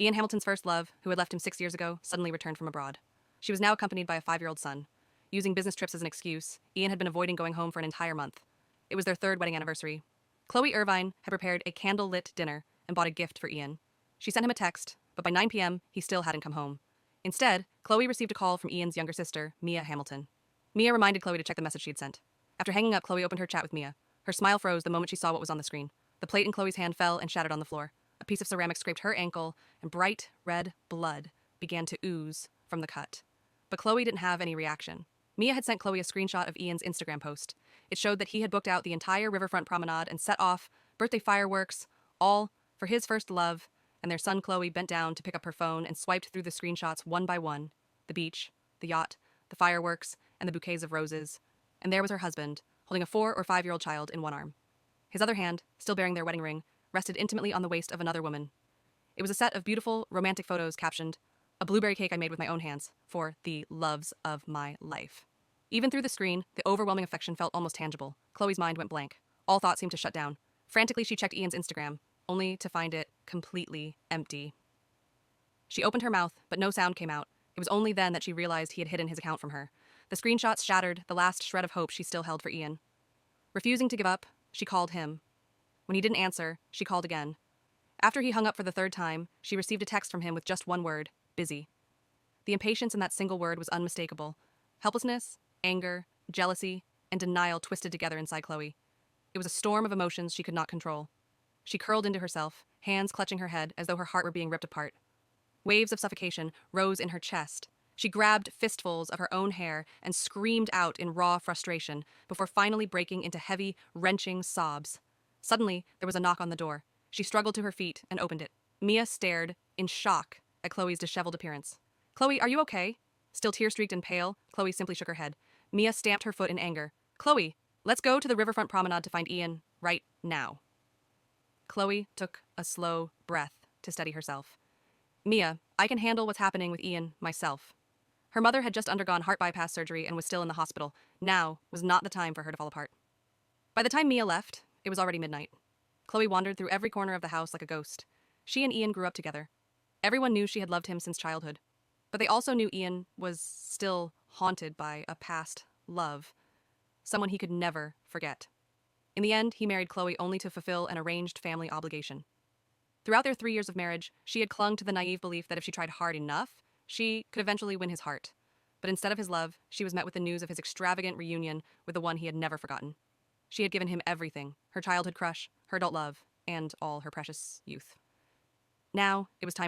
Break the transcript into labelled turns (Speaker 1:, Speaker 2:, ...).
Speaker 1: Ian Hamilton's first love, who had left him 6 years ago, suddenly returned from abroad. She was now accompanied by a 5-year-old son. Using business trips as an excuse, Ian had been avoiding going home for an entire month. It was their 3rd wedding anniversary. Chloe Irvine had prepared a candle-lit dinner and bought a gift for Ian. She sent him a text, but by 9 p.m., he still hadn't come home. Instead, Chloe received a call from Ian's younger sister, Mia Hamilton. Mia reminded Chloe to check the message she'd sent. After hanging up, Chloe opened her chat with Mia. Her smile froze the moment she saw what was on the screen. The plate in Chloe's hand fell and shattered on the floor. A piece of ceramic scraped her ankle, and bright red blood began to ooze from the cut. But Chloe didn't have any reaction. Mia had sent Chloe a screenshot of Ian's Instagram post. It showed that he had booked out the entire riverfront promenade and set off birthday fireworks, all for his first love, and their son Chloe bent down to pick up her phone and swiped through the screenshots one by one. The beach, the yacht, the fireworks, and the bouquets of roses. And there was her husband, holding a 4 or 5-year-old child in one arm. His other hand, still bearing their wedding ring, rested intimately on the waist of another woman. It was a set of beautiful, romantic photos captioned, "A blueberry cake I made with my own hands, for the loves of my life." Even through the screen, the overwhelming affection felt almost tangible. Chloe's mind went blank. All thought seemed to shut down. Frantically, she checked Ian's Instagram, only to find it completely empty. She opened her mouth, but no sound came out. It was only then that she realized he had hidden his account from her. The screenshots shattered the last shred of hope she still held for Ian. Refusing to give up, she called him. When he didn't answer, she called again. After he hung up for the 3rd time, she received a text from him with just one word, busy. The impatience in that single word was unmistakable. Helplessness, anger, jealousy, and denial twisted together inside Chloe. It was a storm of emotions she could not control. She curled into herself, hands clutching her head as though her heart were being ripped apart. Waves of suffocation rose in her chest. She grabbed fistfuls of her own hair and screamed out in raw frustration before finally breaking into heavy, wrenching sobs. Suddenly, there was a knock on the door. She struggled to her feet and opened it. Mia stared, in shock, at Chloe's disheveled appearance. "Chloe, are you okay?" Still tear-streaked and pale, Chloe simply shook her head. Mia stamped her foot in anger. "Chloe, let's go to the riverfront promenade to find Ian right now." Chloe took a slow breath to steady herself. "Mia, I can handle what's happening with Ian myself." Her mother had just undergone heart bypass surgery and was still in the hospital. Now was not the time for her to fall apart. By the time Mia left, it was already midnight. Chloe wandered through every corner of the house like a ghost. She and Ian grew up together. Everyone knew she had loved him since childhood. But they also knew Ian was still haunted by a past love, someone he could never forget. In the end, he married Chloe only to fulfill an arranged family obligation. Throughout their 3 years of marriage, she had clung to the naive belief that if she tried hard enough, she could eventually win his heart. But instead of his love, she was met with the news of his extravagant reunion with the one he had never forgotten. She had given him everything, her childhood crush, her adult love, and all her precious youth. Now, it was time to